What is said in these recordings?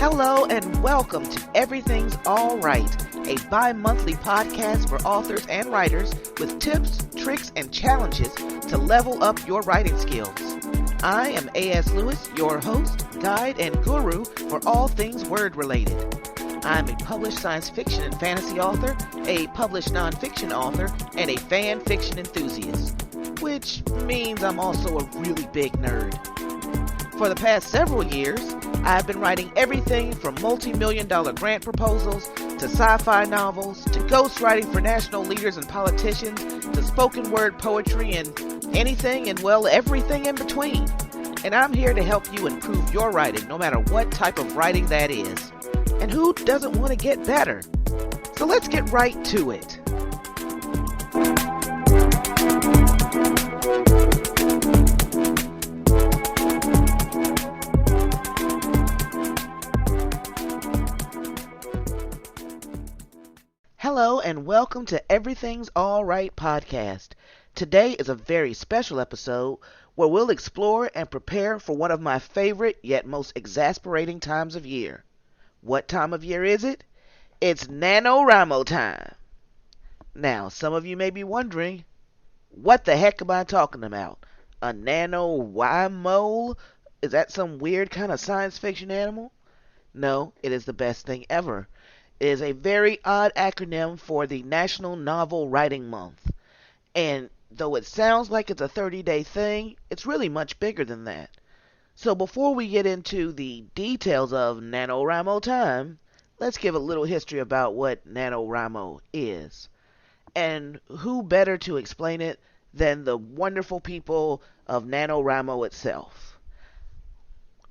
Hello and welcome to Everything's All Right, a bi-monthly podcast for authors and writers with tips, tricks, and challenges to level up your writing skills. I am aslewis, your host, guide, and guru for all things word-related. I'm a published science fiction and fantasy author, a published nonfiction author, and a fan fiction enthusiast, which means I'm also a really big nerd. For the past several years, I've been writing everything from multi-million-dollar grant proposals to sci-fi novels to ghostwriting for national leaders and politicians to spoken word poetry and anything and, well, everything in between. And I'm here to help you improve your writing, no matter what type of writing that is. And who doesn't want to get better? So let's get right to it. Hello and welcome to Everything's All Right podcast. Today is a very special episode where we'll explore and prepare for one of my favorite yet most exasperating times of year. What time of year is it? It's Nanowrimo time. Now, some of you may be wondering, what the heck am I talking about? A nanowrimo? Is that some weird kind of science fiction animal? No, it is the best thing ever. It is a very odd acronym for the National Novel Writing Month. And though it sounds like it's a 30-day thing, it's really much bigger than that. So before we get into the details of NaNoWriMo time, let's give a little history about what NaNoWriMo is. And who better to explain it than the wonderful people of NaNoWriMo itself.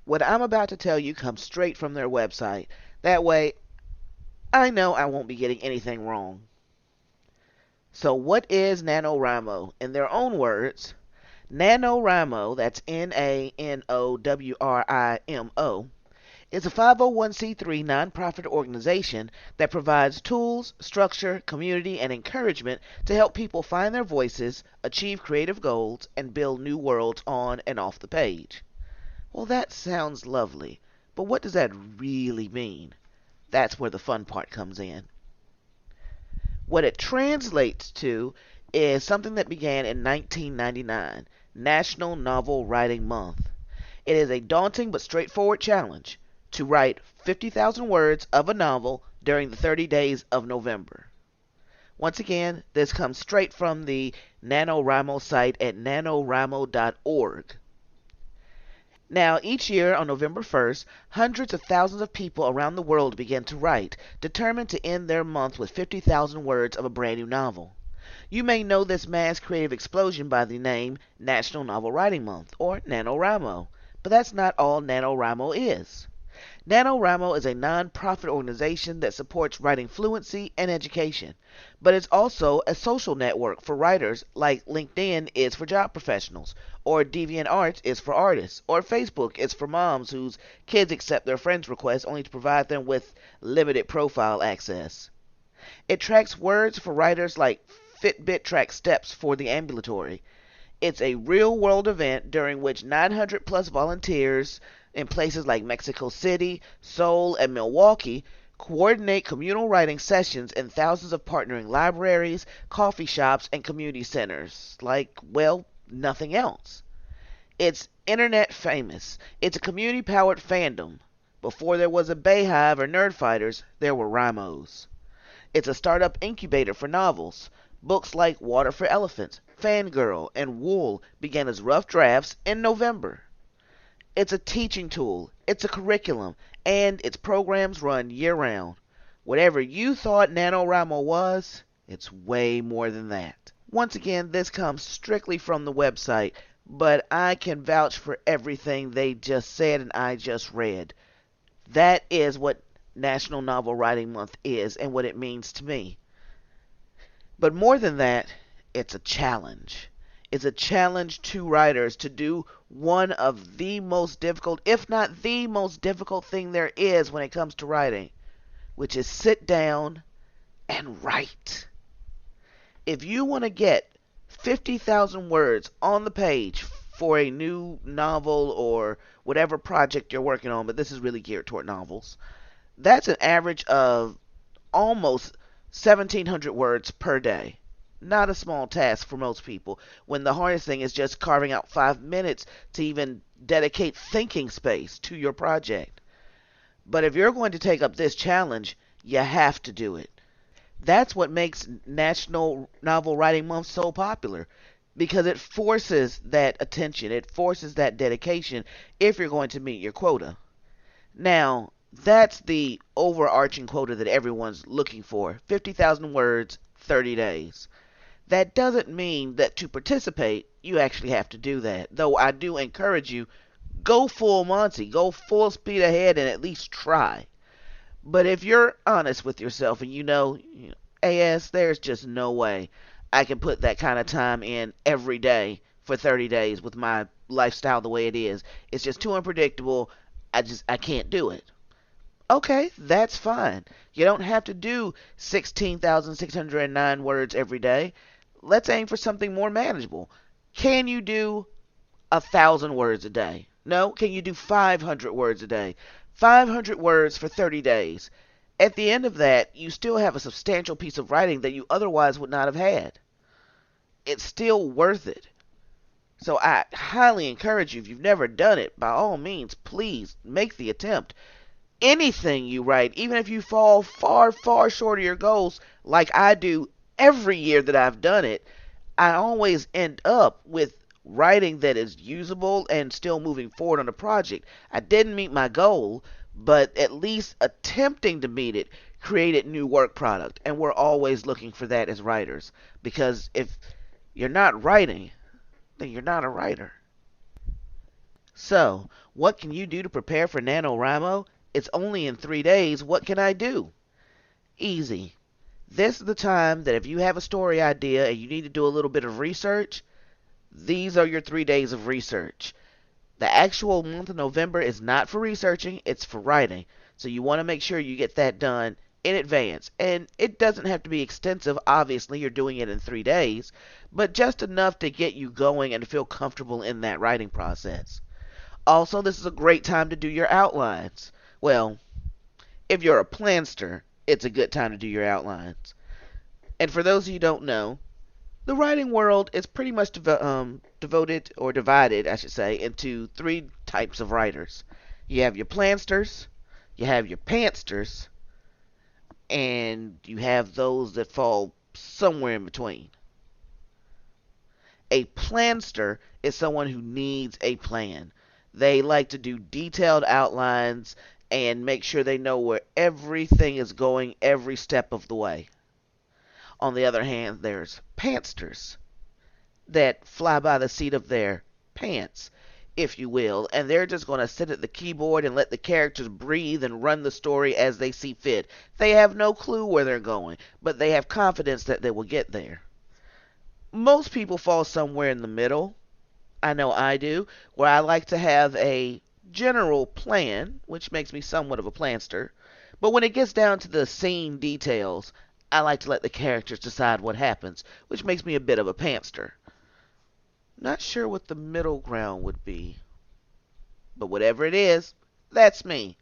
What I'm about to tell you comes straight from their website. That way, I know I won't be getting anything wrong. So what is NaNoWriMo? In their own words, NaNoWriMo, that's Nanowrimo, is a 501c3 nonprofit organization that provides tools, structure, community, and encouragement to help people find their voices, achieve creative goals, and build new worlds on and off the page. Well, that sounds lovely, but what does that really mean? That's where the fun part comes in. What it translates to is something that began in 1999, National Novel Writing Month. It is a daunting but straightforward challenge to write 50,000 words of a novel during the 30 days of November. Once again, this comes straight from the NaNoWriMo site at nanowrimo.org. Now, each year on November 1st, hundreds of thousands of people around the world begin to write, determined to end their month with 50,000 words of a brand new novel. You may know this mass creative explosion by the name National Novel Writing Month, or NaNoWriMo, but that's not all NaNoWriMo is. NaNoWriMo is a non-profit organization that supports writing fluency and education, but it's also a social network for writers like LinkedIn is for job professionals, or DeviantArt is for artists, or Facebook is for moms whose kids accept their friends' requests only to provide them with limited profile access. It tracks words for writers like Fitbit tracks steps for the ambulatory. It's a real-world event during which 900 plus volunteers in places like Mexico City, Seoul, and Milwaukee coordinate communal writing sessions in thousands of partnering libraries, coffee shops, and community centers like, well, nothing else. It's internet famous. It's a community-powered fandom. Before there was a Bayhive or Nerdfighters, there were Rhymos. It's a startup incubator for novels. Books like Water for Elephants, Fangirl, and Wool began as rough drafts in November. It's a teaching tool, it's a curriculum, and its programs run year-round. Whatever you thought NaNoWriMo was, it's way more than that. Once again, this comes strictly from the website, but I can vouch for everything they just said and I just read. That is what National Novel Writing Month is and what it means to me. But more than that, it's a challenge. It's a challenge to writers to do one of the most difficult, if not the most difficult thing there is when it comes to writing, which is sit down and write. If you want to get 50,000 words on the page for a new novel or whatever project you're working on, but this is really geared toward novels, that's an average of almost 1,700 words per day. Not a small task for most people, when the hardest thing is just carving out 5 minutes to even dedicate thinking space to your project. But if you're going to take up this challenge, you have to do it. That's what makes National Novel Writing Month so popular, because it forces that attention, it forces that dedication if you're going to meet your quota. Now, that's the overarching quota that everyone's looking for: 50,000 words, 30 days. That doesn't mean that to participate, you actually have to do that. Though I do encourage you, go full Monty, go full speed ahead and at least try. But if you're honest with yourself and AS, there's just no way I can put that kind of time in every day for 30 days with my lifestyle the way it is. It's just too unpredictable. I can't do it. Okay, that's fine. You don't have to do 16,609 words every day. Let's aim for something more manageable. Can you do 1,000 words a day? No? Can you do 500 words a day? 500 words for 30 days. At the end of that, you still have a substantial piece of writing that you otherwise would not have had. It's still worth it. So I highly encourage you, if you've never done it, by all means, please make the attempt. Anything you write, even if you fall far, far short of your goals, like I do every year that I've done it, I always end up with writing that is usable and still moving forward on the project. I didn't meet my goal, but at least attempting to meet it created new work product. And we're always looking for that as writers. Because if you're not writing, then you're not a writer. So, what can you do to prepare for NaNoWriMo? It's only in 3 days. What can I do? Easy. This is the time that if you have a story idea and you need to do a little bit of research, these are your 3 days of research. The actual month of November is not for researching, it's for writing. So you want to make sure you get that done in advance. And it doesn't have to be extensive. Obviously, you're doing it in 3 days, but just enough to get you going and to feel comfortable in that writing process. Also, this is a great time to do your outlines. Well, if you're a planster, it's a good time to do your outlines. And for those of you who don't know, the writing world is pretty much devoted, or divided, I should say, into 3 types of writers. You have your plansters, you have your pantsters, and you have those that fall somewhere in between. A planster is someone who needs a plan. They like to do detailed outlines and make sure they know where everything is going every step of the way. On the other hand, there's pantsters that fly by the seat of their pants, if you will, and they're just going to sit at the keyboard and let the characters breathe and run the story as they see fit. They have no clue where they're going, but they have confidence that they will get there. Most people fall somewhere in the middle. I know I do, where I like to have a general plan, which makes me somewhat of a planster, but when it gets down to the scene details, I like to let the characters decide what happens, which makes me a bit of a pantster. Not sure what the middle ground would be, but whatever it is, that's me,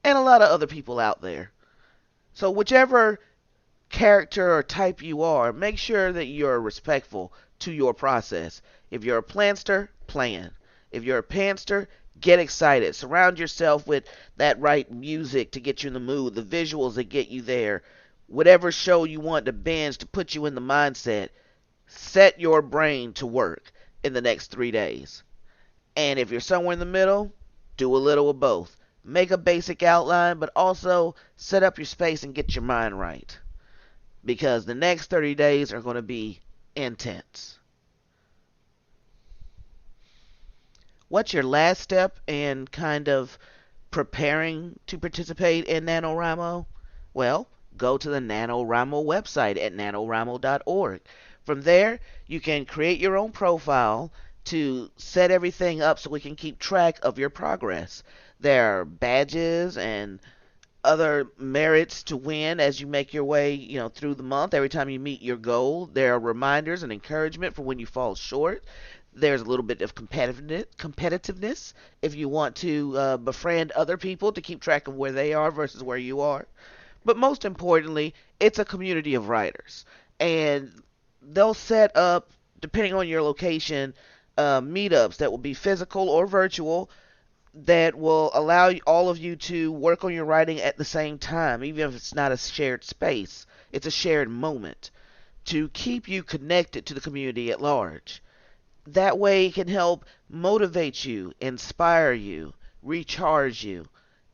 and a lot of other people out there. So whichever character or type you are, make sure that you're respectful to your process. If you're a planster, plan. If you're a pantster, get excited. Surround yourself with that right music to get you in the mood, the visuals that get you there. Whatever show you want to binge to put you in the mindset, set your brain to work in the next 3 days. And if you're somewhere in the middle, do a little of both. Make a basic outline, but also set up your space and get your mind right. Because the next 30 days are going to be intense. What's your last step in kind of preparing to participate in NaNoWriMo? Well, go to the NaNoWriMo website at nanowrimo.org. From there, you can create your own profile to set everything up so we can keep track of your progress. There are badges and other merits to win as you make your way, through the month. Every time you meet your goal, there are reminders and encouragement for when you fall short. There's a little bit of competitiveness if you want to befriend other people to keep track of where they are versus where you are. But most importantly, it's a community of writers. And they'll set up, depending on your location, meetups that will be physical or virtual that will allow all of you to work on your writing at the same time, even if it's not a shared space. It's a shared moment to keep you connected to the community at large. That way it can help motivate you, inspire you, recharge you.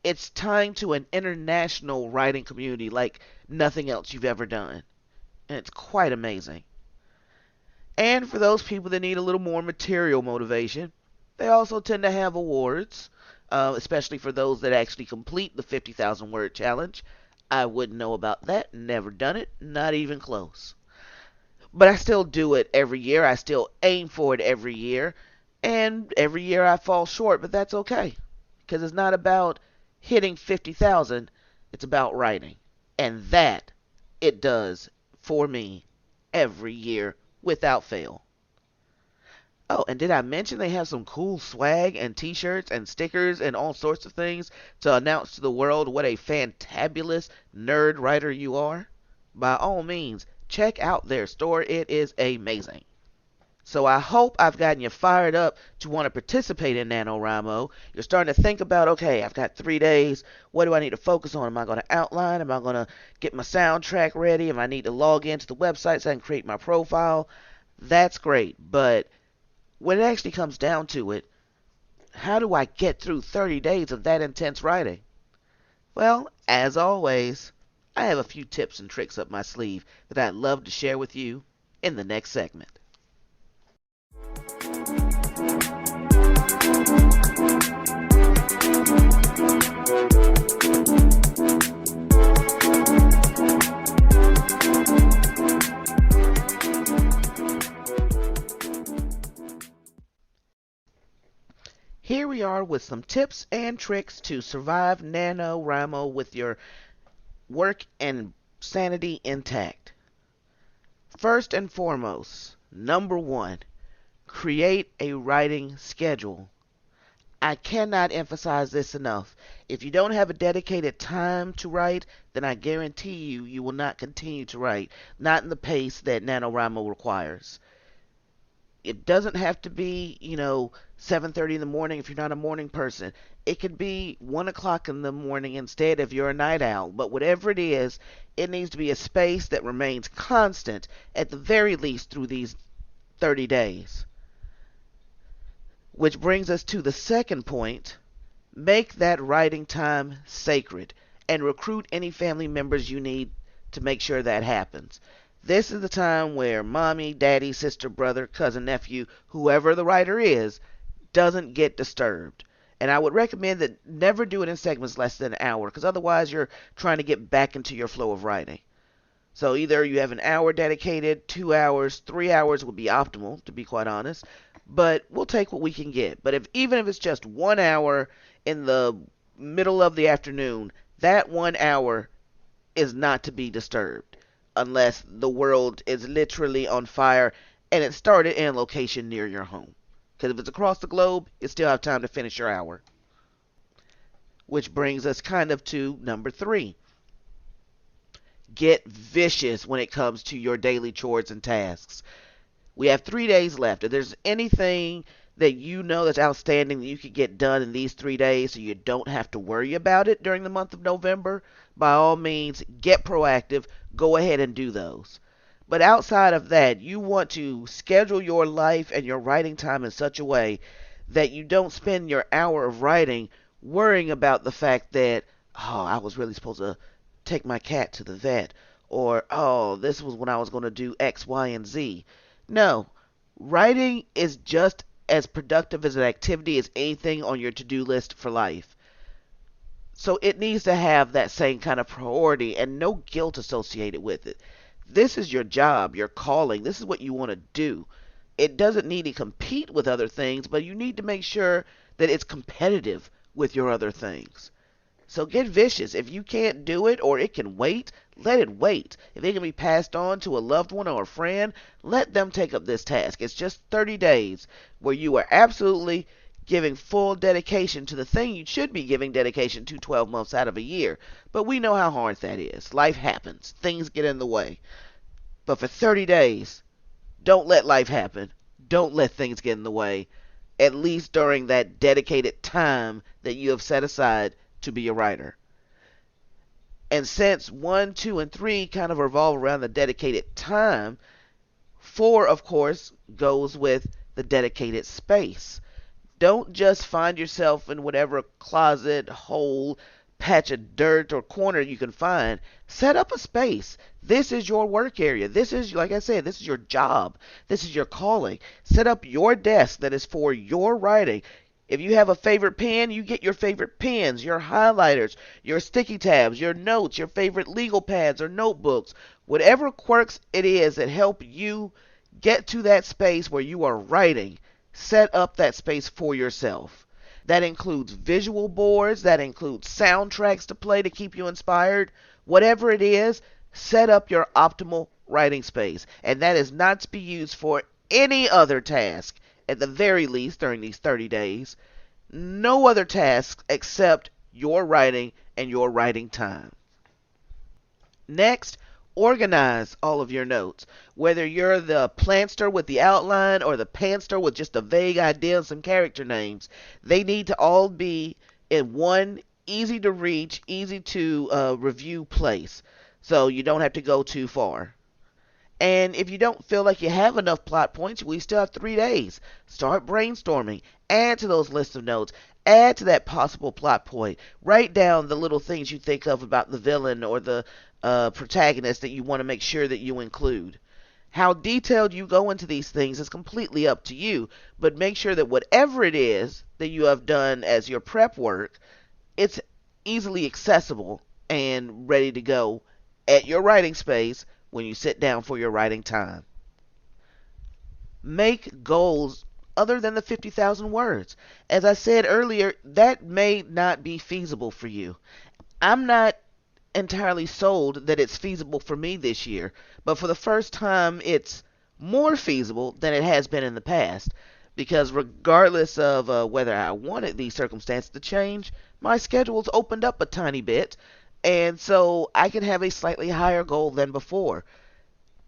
It's tying to an international writing community like nothing else you've ever done. And it's quite amazing. And for those people that need a little more material motivation, they also tend to have awards, especially for those that actually complete the 50,000 word challenge. I wouldn't know about that, never done it, not even close. But I still do it every year. I still aim for it every year. And every year I fall short, but that's okay. Because it's not about hitting 50,000, it's about writing. And that it does for me every year without fail. Oh, and did I mention they have some cool swag and t-shirts and stickers and all sorts of things to announce to the world what a fantabulous nerd writer you are? By all means, check out their store. It is amazing. So I hope I've gotten you fired up to want to participate in NaNoWriMo. You're starting to think about, okay, I've got 3 days. What do I need to focus on? Am I going to outline? Am I going to get my soundtrack ready? Am I need to log into the website so I can create my profile? That's great. But when it actually comes down to it, how do I get through 30 days of that intense writing? Well, as always, I have a few tips and tricks up my sleeve that I'd love to share with you in the next segment. Here we are with some tips and tricks to survive NaNoWriMo with your work and sanity intact. First and foremost, number 1, create a writing schedule. I cannot emphasize this enough. If you don't have a dedicated time to write, then I guarantee you will not continue to write, not in the pace that NaNoWriMo requires. It doesn't have to be, 7:30 in the morning if you're not a morning person. It could be 1 o'clock in the morning instead if you're a night owl. But whatever it is, it needs to be a space that remains constant at the very least through these 30 days. Which brings us to the second point. Make that writing time sacred and recruit any family members you need to make sure that happens. This is the time where mommy, daddy, sister, brother, cousin, nephew, whoever the writer is, doesn't get disturbed. And I would recommend that never do it in segments less than an hour, because otherwise you're trying to get back into your flow of writing. So either you have an hour dedicated, 2 hours, 3 hours would be optimal, to be quite honest. But we'll take what we can get. But even if it's just 1 hour in the middle of the afternoon, that 1 hour is not to be disturbed. Unless the world is literally on fire and it started in a location near your home. Because if it's across the globe, you still have time to finish your hour. Which brings us kind of to number 3. Get vicious when it comes to your daily chores and tasks. We have 3 days left. If there's anything that you know that's outstanding that you could get done in these 3 days so you don't have to worry about it during the month of November, by all means, get proactive. Go ahead and do those. But outside of that, you want to schedule your life and your writing time in such a way that you don't spend your hour of writing worrying about the fact that, I was really supposed to take my cat to the vet, or, this was when I was going to do X, Y, and Z. No, writing is just as productive as an activity as anything on your to-do list for life. So it needs to have that same kind of priority and no guilt associated with it. This is your job, your calling. This is what you want to do. It doesn't need to compete with other things, but you need to make sure that it's competitive with your other things. So get vicious. If you can't do it or it can wait, let it wait. If it can be passed on to a loved one or a friend, let them take up this task. It's just 30 days where you are absolutely giving full dedication to the thing you should be giving dedication to 12 months out of a year. But we know how hard that is. Life happens. Things get in the way. But for 30 days, don't let life happen. Don't let things get in the way, at least during that dedicated time that you have set aside to be a writer. And since 1, 2, and 3 kind of revolve around the dedicated time, 4, of course, goes with the dedicated space. Don't just find yourself in whatever closet, hole, patch of dirt, or corner you can find. Set up a space. This is your work area. This is, like I said, this is your job. This is your calling. Set up your desk that is for your writing. If you have a favorite pen, you get your favorite pens, your highlighters, your sticky tabs, your notes, your favorite legal pads or notebooks. Whatever quirks it is that help you get to that space where you are writing, set up that space for yourself. That includes visual boards, that includes soundtracks to play to keep you inspired. Whatever it is, set up your optimal writing space. And that is not to be used for any other task, at the very least during these 30 days. No other tasks except your writing and your writing time. Next, organize all of your notes. Whether you're the planster with the outline or the pantster with just a vague idea and some character names, they need to all be in one easy to reach, easy to review place, so you don't have to go too far. And if you don't feel like you have enough plot points, we still have 3 days. Start brainstorming. Add to those lists of notes. Add to that possible plot point. Write down the little things you think of about the villain or the protagonist that you want to make sure that you include. How detailed you go into these things is completely up to you, but make sure that whatever it is that you have done as your prep work, it's easily accessible and ready to go at your writing space when you sit down for your writing time. Make goals other than the 50,000 words. As I said earlier, that may not be feasible for you. I'm not entirely sold that it's feasible for me this year, but for the first time it's more feasible than it has been in the past, because regardless of whether I wanted these circumstances to change, my schedule's opened up a tiny bit, and so I can have a slightly higher goal than before.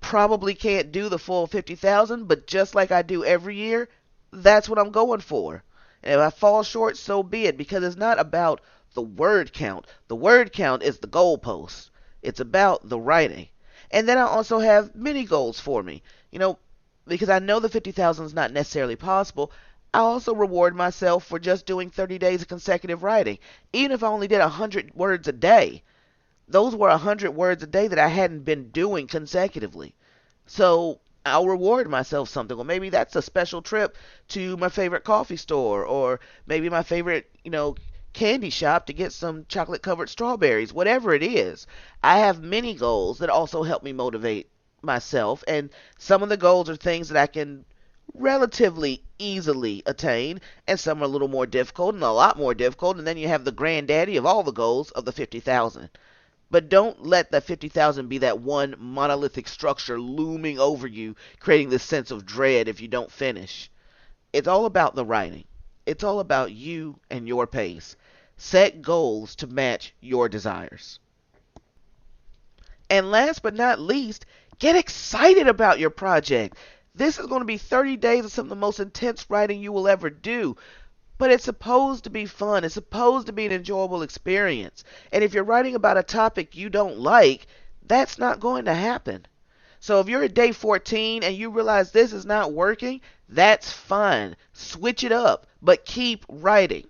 Probably can't do the full 50,000, but just like I do every year, that's what I'm going for. And if I fall short, so be it, because it's not about the word count. The word count is the goalpost. It's about the writing. And then I also have mini goals for me. Because I know the 50,000 is not necessarily possible, I also reward myself for just doing 30 days of consecutive writing. Even if I only did 100 words a day, those were 100 words a day that I hadn't been doing consecutively. So I'll reward myself something. Or maybe that's a special trip to my favorite coffee store, or maybe my favorite, candy shop to get some chocolate covered strawberries. Whatever it is, I have many goals that also help me motivate myself, and some of the goals are things that I can relatively easily attain, and some are a little more difficult and a lot more difficult, and then you have the granddaddy of all the goals of the 50,000. But don't let the 50,000 be that one monolithic structure looming over you, creating this sense of dread if you don't finish. It's all about the writing. It's all about you and your pace. Set goals to match your desires. And last but not least, get excited about your project. This is going to be 30 days of some of the most intense writing you will ever do. But it's supposed to be fun. It's supposed to be an enjoyable experience. And if you're writing about a topic you don't like, that's not going to happen. So if you're at day 14 and you realize this is not working, that's fine. Switch it up, but keep writing.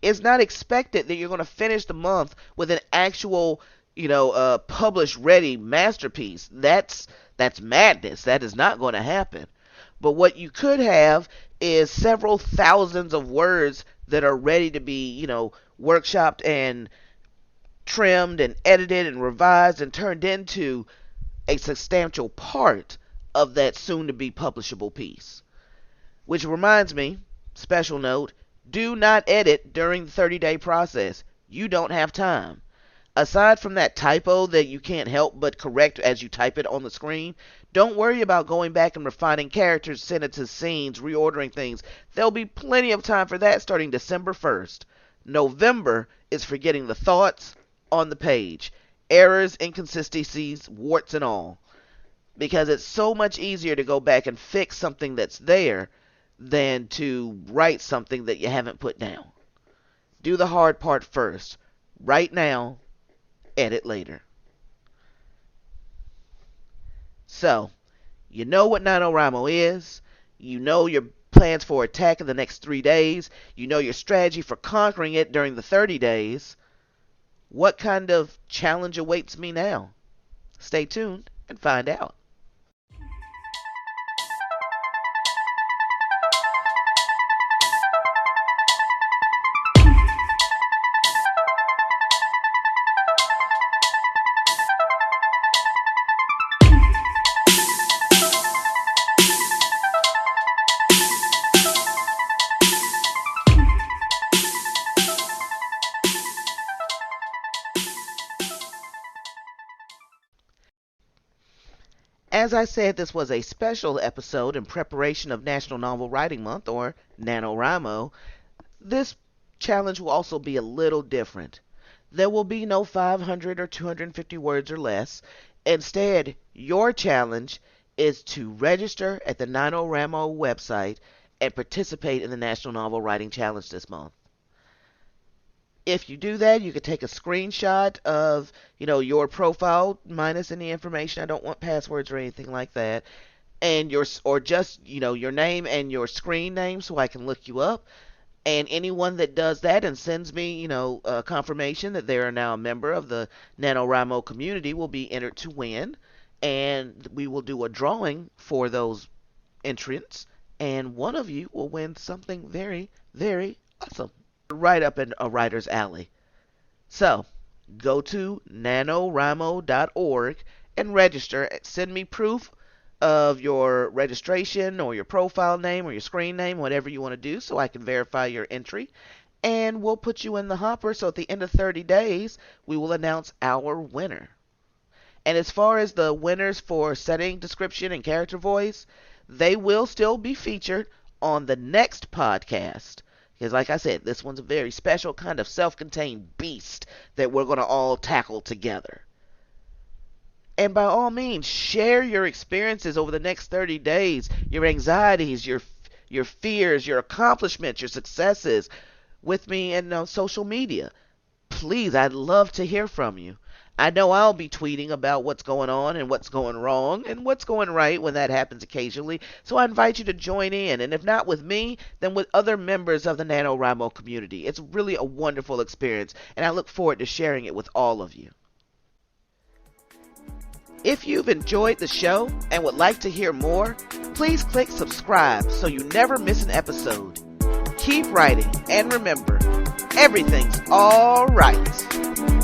It's not expected that you're going to finish the month with an actual, published ready masterpiece. That's madness. That is not going to happen. But what you could have is several thousands of words that are ready to be, workshopped and trimmed and edited and revised and turned into a substantial part of that soon-to-be publishable piece. Which reminds me, special note, do not edit during the 30-day process. You don't have time. Aside from that typo that you can't help but correct as you type it on the screen, don't worry about going back and refining characters, sentences, scenes, reordering things. There'll be plenty of time for that starting December 1st. November is for getting the thoughts on the page. Errors, inconsistencies, warts and all. Because it's so much easier to go back and fix something that's there than to write something that you haven't put down. Do the hard part first. Write now, edit later. So, you know what Nanowrimo is. You know your plans for attack in the next 3 days. You know your strategy for conquering it during the 30 days. What kind of challenge awaits me now? Stay tuned and find out. As I said, this was a special episode in preparation of National Novel Writing Month, or NaNoWriMo. This challenge will also be a little different. There will be no 500 or 250 words or less. Instead, your challenge is to register at the NaNoWriMo website and participate in the National Novel Writing Challenge this month. If you do that, you can take a screenshot of, your profile minus any information. I don't want passwords or anything like that. And just, your name and your screen name so I can look you up. And anyone that does that and sends me, a confirmation that they are now a member of the NaNoWriMo community will be entered to win. And we will do a drawing for those entrants. And one of you will win something very, very awesome. Right up in a writer's alley. So, go to nanowrimo.org and register. Send me proof of your registration or your profile name or your screen name, whatever you want to do, so I can verify your entry. And we'll put you in the hopper, so at the end of 30 days, we will announce our winner. And as far as the winners for setting, description, and character voice, they will still be featured on the next podcast. Because like I said, this one's a very special kind of self-contained beast that we're going to all tackle together. And by all means, share your experiences over the next 30 days, your anxieties, your fears, your accomplishments, your successes with me and social media. Please, I'd love to hear from you. I know I'll be tweeting about what's going on and what's going wrong and what's going right when that happens occasionally. So I invite you to join in. And if not with me, then with other members of the NaNoWriMo community. It's really a wonderful experience, and I look forward to sharing it with all of you. If you've enjoyed the show and would like to hear more, please click subscribe so you never miss an episode. Keep writing, and remember, everything's all right.